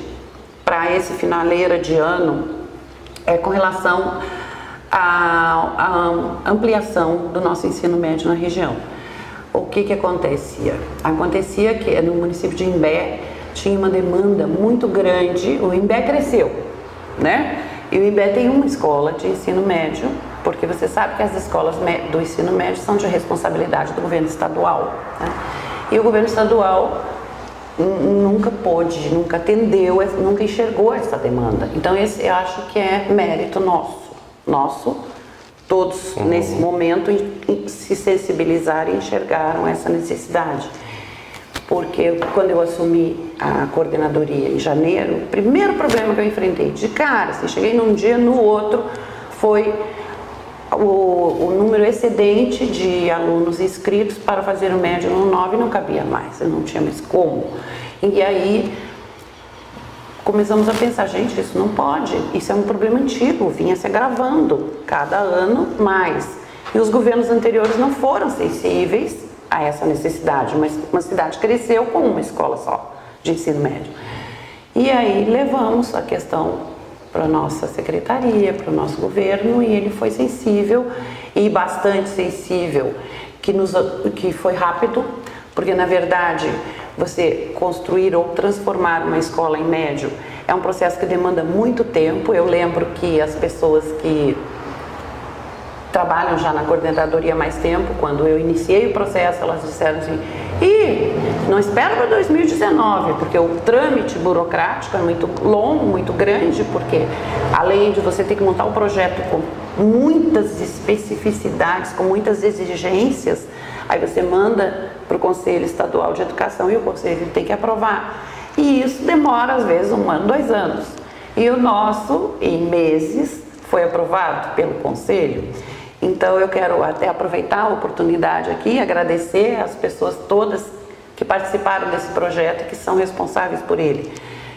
para esse finaleira de ano, é com relação à ampliação do nosso ensino médio na região. O que acontecia? Acontecia que no município de Imbé tinha uma demanda muito grande, o INBE cresceu, né? E o INBE tem uma escola de ensino médio, porque você sabe que as escolas do ensino médio são de responsabilidade do governo estadual, né? E o governo estadual nunca pôde, nunca atendeu, nunca enxergou essa demanda. Então esse eu acho que é mérito nosso, todos nesse momento se sensibilizaram e enxergaram essa necessidade. Porque quando eu assumi a coordenadoria em janeiro, o primeiro problema que eu enfrentei de cara, assim, cheguei num dia, no outro, foi o número excedente de alunos inscritos para fazer o médio no 9 não cabia mais, eu não tinha mais como. E aí começamos a pensar, gente, isso não pode, isso é um problema antigo, vinha se agravando cada ano mais. E os governos anteriores não foram sensíveis a essa necessidade, mas uma cidade cresceu com uma escola só de ensino médio. E aí levamos a questão para a nossa secretaria, para o nosso governo, e ele foi sensível, e bastante sensível, que foi rápido, porque na verdade você construir ou transformar uma escola em médio é um processo que demanda muito tempo. Eu lembro que as pessoas que trabalham já na coordenadoria há mais tempo, quando eu iniciei o processo, elas disseram assim, não espera para 2019, porque o trâmite burocrático é muito longo, muito grande, porque além de você ter que montar um projeto com muitas especificidades, com muitas exigências, aí você manda para o Conselho Estadual de Educação e o Conselho tem que aprovar. E isso demora às vezes 1 ano, 2 anos. E o nosso, em meses, foi aprovado pelo Conselho. Então eu quero até aproveitar a oportunidade aqui, agradecer às pessoas todas que participaram desse projeto e que são responsáveis por ele.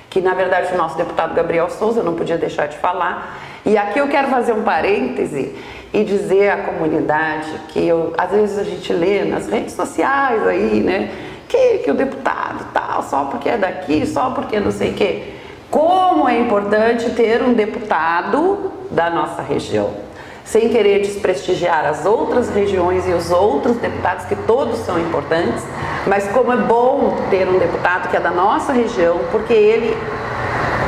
Que na verdade o nosso deputado Gabriel Souza, eu não podia deixar de falar. E aqui eu quero fazer um parêntese e dizer à comunidade que às vezes a gente lê nas redes sociais aí, né, que o deputado tal, só porque é daqui, só porque não sei o quê. Como é importante ter um deputado da nossa região. Sem querer desprestigiar as outras regiões e os outros deputados, que todos são importantes, mas como é bom ter um deputado que é da nossa região, porque ele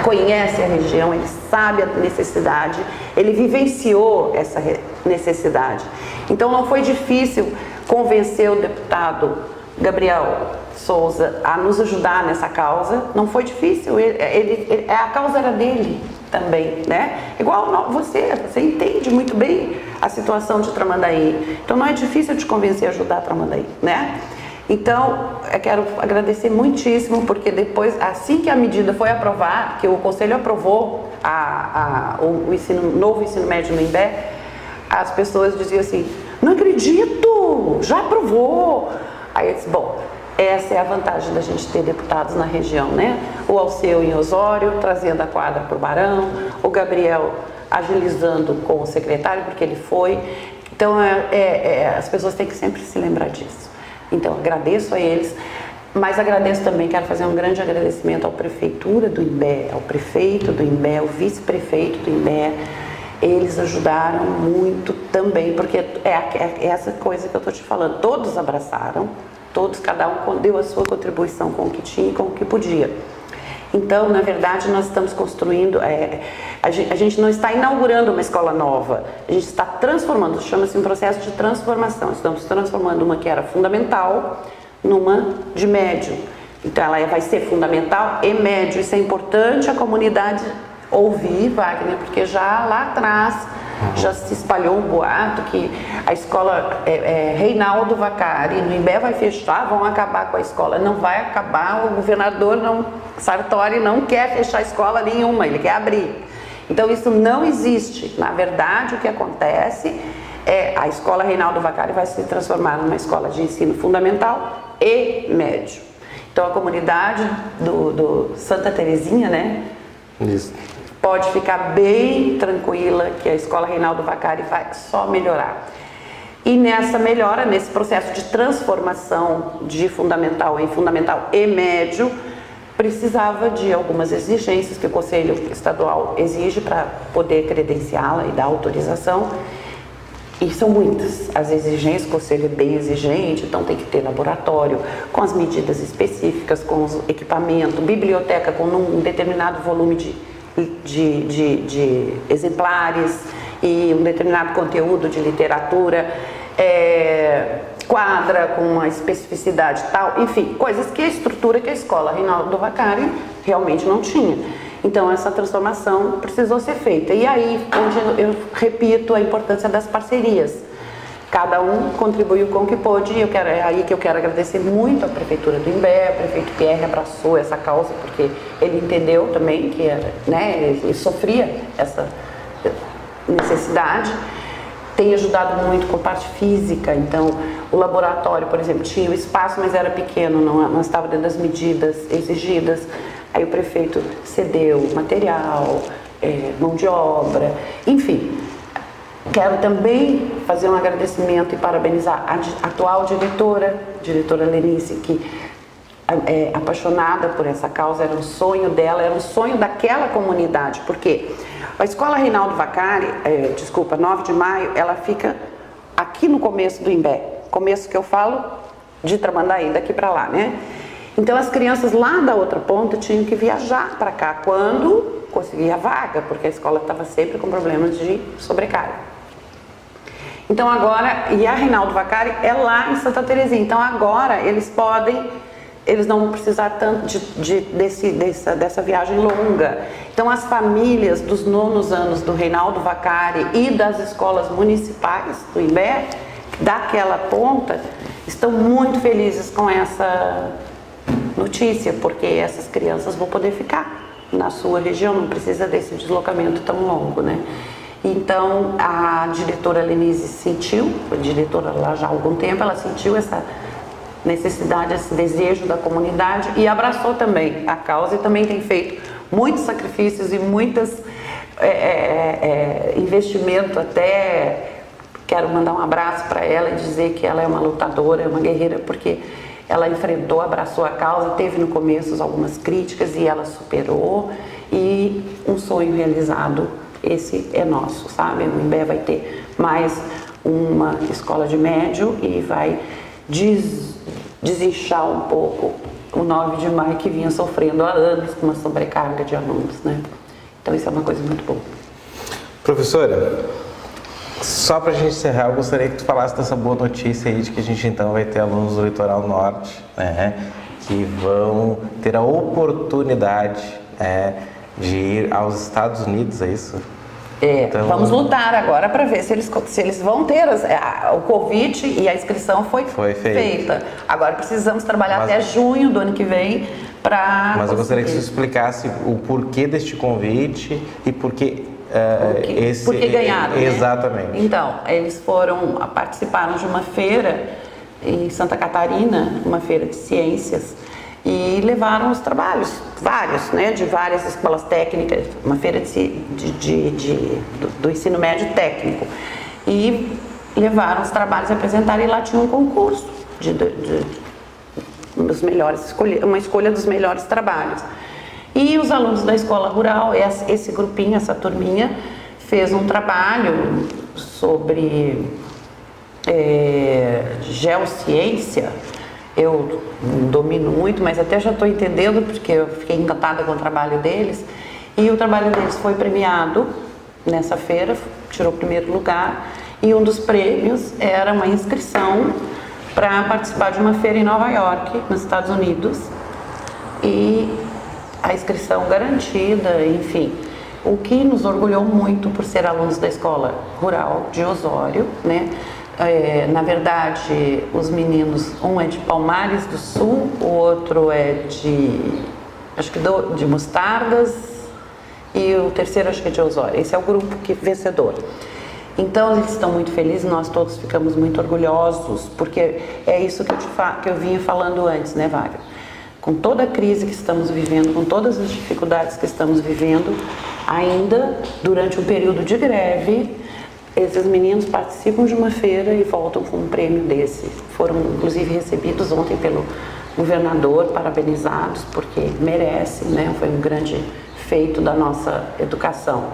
conhece a região, ele sabe a necessidade, ele vivenciou essa necessidade. Então não foi difícil convencer o deputado Gabriel Souza a nos ajudar nessa causa, não foi difícil, a causa era dele também, né? Igual você entende muito bem a situação de Tramandaí, então não é difícil te convencer a ajudar Tramandaí, né? Então, eu quero agradecer muitíssimo, porque depois, assim que a medida foi aprovada, que o Conselho aprovou o novo ensino médio no INBE, as pessoas diziam assim, não acredito, já aprovou. Aí eu disse, bom, essa é a vantagem da gente ter deputados na região, né? O Alceu em Osório, trazendo a quadra para o Barão, o Gabriel agilizando com o secretário, porque ele foi. Então, as pessoas têm que sempre se lembrar disso. Então, agradeço a eles, mas agradeço também, quero fazer um grande agradecimento à prefeitura do INBE, ao prefeito do INBE, ao vice-prefeito do INBE. Eles ajudaram muito também, porque é essa coisa que eu estou te falando, todos abraçaram, todos, cada um deu a sua contribuição com o que tinha e com o que podia. Então, na verdade, nós estamos construindo, a gente não está inaugurando uma escola nova, a gente está transformando, chama-se um processo de transformação. Estamos transformando uma que era fundamental numa de médio. Então, ela vai ser fundamental e médio. Isso é importante a comunidade ouvir, Wagner, porque já lá atrás já se espalhou um boato que a escola Reinaldo Vacari no INBE vai fechar, vão acabar com a escola. Não vai acabar, o governador Sartori não quer fechar escola nenhuma, ele quer abrir. Então isso não existe. Na verdade, o que acontece é a escola Reinaldo Vacari vai se transformar numa escola de ensino fundamental e médio. Então a comunidade do Santa Terezinha, né?
Isso.
Pode ficar bem tranquila que a escola Reinaldo Vacari vai só melhorar. E nessa melhora, nesse processo de transformação de fundamental em fundamental e médio, precisava de algumas exigências que o Conselho Estadual exige para poder credenciá-la e dar autorização. E são muitas as exigências, o conselho é bem exigente, então tem que ter laboratório com as medidas específicas, com os equipamentos, biblioteca com um determinado volume de exemplares e um determinado conteúdo de literatura, quadra com uma especificidade tal, enfim, coisas que a estrutura que a escola Reinaldo do Vaccari realmente não tinha. Então essa transformação precisou ser feita. E aí, onde eu repito a importância das parcerias. Cada um contribuiu com o que pôde e é aí que eu quero agradecer muito à Prefeitura do Imbé. O prefeito Pierre abraçou essa causa porque ele entendeu também que ele sofria essa necessidade. Tem ajudado muito com parte física, então o laboratório, por exemplo, tinha o espaço, mas era pequeno, não estava dentro das medidas exigidas. Aí o prefeito cedeu material, mão de obra, enfim. Quero também fazer um agradecimento e parabenizar a atual diretora Lenice, que é apaixonada por essa causa, era um sonho dela, era um sonho daquela comunidade, porque a Escola Reinaldo Vaccari, 9 de maio, ela fica aqui no começo do Imbé, começo que eu falo de Tramandaí, daqui para lá, né? Então as crianças lá da outra ponta tinham que viajar para cá quando conseguia a vaga, porque a escola estava sempre com problemas de sobrecarga. Então agora, e a Reinaldo Vaccari é lá em Santa Terezinha, então agora eles não vão precisar tanto dessa viagem longa. Então as famílias dos 9º anos do Reinaldo Vaccari e das escolas municipais do Imbé, daquela ponta, estão muito felizes com essa notícia, porque essas crianças vão poder ficar na sua região, não precisa desse deslocamento tão longo, né? Então a diretora Lenise sentiu, a diretora lá já há algum tempo, ela sentiu essa necessidade, esse desejo da comunidade e abraçou também a causa e também tem feito muitos sacrifícios e muitos investimento. Até quero mandar um abraço para ela e dizer que ela é uma lutadora, é uma guerreira, porque ela enfrentou, abraçou a causa, teve no começo algumas críticas e ela superou, e um sonho realizado, esse é nosso, sabe? O Imbé vai ter mais uma escola de médio e vai desinchar um pouco o 9 de maio que vinha sofrendo há anos com uma sobrecarga de alunos, né? Então isso é uma coisa muito boa.
Professora, só para a gente encerrar, eu gostaria que tu falasse dessa boa notícia aí de que a gente então vai ter alunos do Litoral Norte, né, que vão ter a oportunidade de ir aos Estados Unidos, é isso?
Então, vamos lutar agora para ver se eles vão ter o convite, e a inscrição foi feita. Agora precisamos trabalhar até junho do ano que vem para... Mas
eu gostaria que você explicasse o porquê deste convite e por que
ganharam, né?
Exatamente.
Então, eles participaram de uma feira em Santa Catarina, uma feira de ciências, e levaram os trabalhos, vários, né, de várias escolas técnicas, uma feira do ensino médio técnico, e levaram os trabalhos a apresentar, e lá tinha um concurso dos melhores, uma escolha dos melhores trabalhos. E os alunos da escola rural, esse grupinho, essa turminha, fez um trabalho sobre geociência. Eu não domino muito, mas até já estou entendendo, porque eu fiquei encantada com o trabalho deles. E o trabalho deles foi premiado nessa feira, tirou o primeiro lugar. E um dos prêmios era uma inscrição para participar de uma feira em Nova York, nos Estados Unidos. E a inscrição garantida, enfim. O que nos orgulhou muito por ser alunos da escola rural de Osório, né? Na verdade, os meninos, um é de Palmares do Sul, o outro é de Mostardas, e o terceiro acho que é de Osório. Esse é o grupo vencedor. Então eles estão muito felizes, nós todos ficamos muito orgulhosos, porque é isso que eu vinha falando antes, né, Wagner? Com toda a crise que estamos vivendo, com todas as dificuldades que estamos vivendo, ainda durante um período de greve, esses meninos participam de uma feira e voltam com um prêmio desse. Foram, inclusive, recebidos ontem pelo governador, parabenizados, porque merecem, né? Foi um grande feito da nossa educação.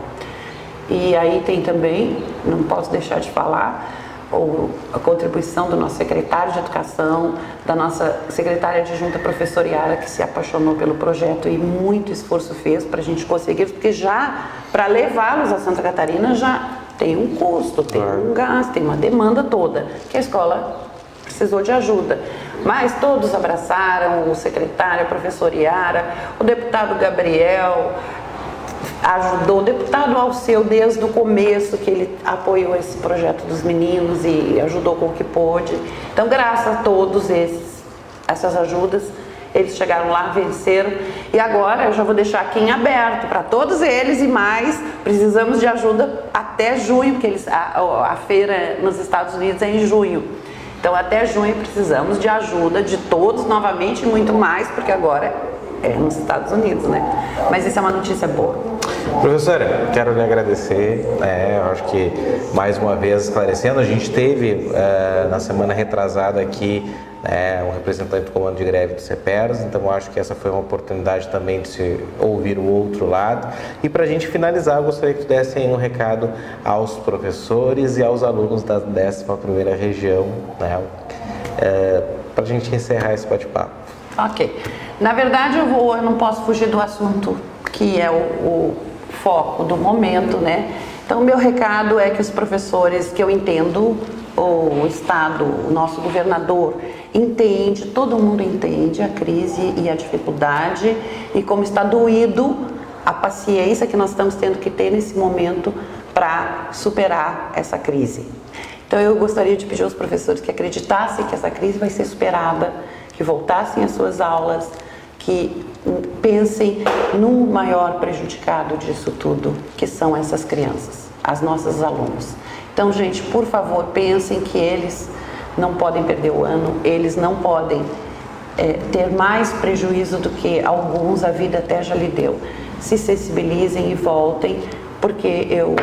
E aí tem também, não posso deixar de falar, a contribuição do nosso secretário de Educação, da nossa secretária adjunta professora Yara, que se apaixonou pelo projeto e muito esforço fez para a gente conseguir, porque já para levá-los a Santa Catarina já tem um custo, tem um gasto, tem uma demanda toda, que a escola precisou de ajuda. Mas todos abraçaram, o secretário, a professora Yara, o deputado Gabriel ajudou, o deputado Alceu desde o começo, que ele apoiou esse projeto dos meninos e ajudou com o que pôde. Então, graças a todos essas ajudas, eles chegaram lá, venceram. E agora eu já vou deixar aqui em aberto para todos eles e mais. Precisamos de ajuda até junho, porque a feira nos Estados Unidos é em junho. Então, até junho precisamos de ajuda de todos novamente e muito mais, porque agora é nos Estados Unidos, né? Mas isso é uma notícia boa.
Professora, quero lhe agradecer, eu acho que mais uma vez esclarecendo, a gente teve na semana retrasada aqui um representante do comando de greve do CEPERS, então eu acho que essa foi uma oportunidade também de se ouvir o outro lado. E para a gente finalizar, eu gostaria que dessem um recado aos professores e aos alunos da 11ª região, para a gente encerrar esse bate-papo.
Ok. Na verdade, eu não posso fugir do assunto que é o foco do momento, né? Então, meu recado é que os professores, que eu entendo, o Estado, o nosso governador entende, todo mundo entende a crise e a dificuldade e como está doído a paciência que nós estamos tendo que ter nesse momento para superar essa crise. Então, eu gostaria de pedir aos professores que acreditassem que essa crise vai ser superada, que voltassem às suas aulas, que pensem no maior prejudicado disso tudo, que são essas crianças, as nossas alunos. Então, gente, por favor, pensem que eles não podem perder o ano, eles não podem ter mais prejuízo do que alguns a vida até já lhe deu. Se sensibilizem e voltem, porque eu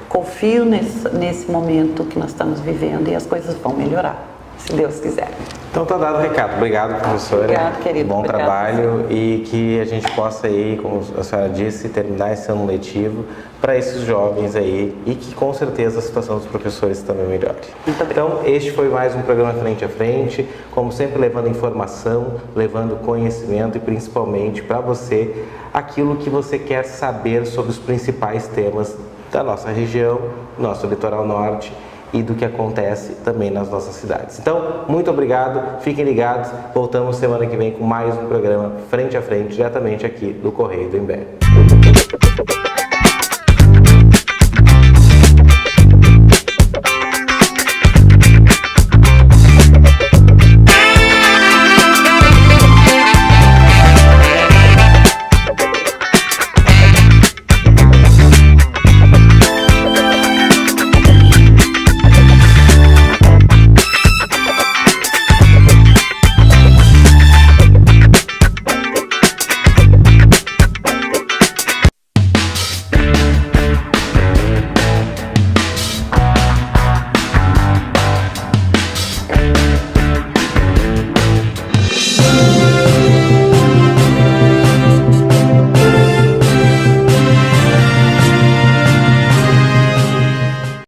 confio nesse momento que nós estamos vivendo e as coisas vão melhorar, se Deus quiser.
Então tá dado o recado. Obrigado, professora.
Obrigado, querido.
Bom
Obrigado,
trabalho e que a gente possa aí, como a senhora disse, terminar esse ano letivo para esses jovens aí e que com certeza a situação dos professores também melhore.
Muito
então, este foi mais um programa Frente a Frente, como sempre levando informação, levando conhecimento e principalmente para você aquilo que você quer saber sobre os principais temas da nossa região, nosso litoral norte e do que acontece também nas nossas cidades. Então, muito obrigado, fiquem ligados, voltamos semana que vem com mais um programa Frente a Frente, diretamente aqui do Correio do Imbé.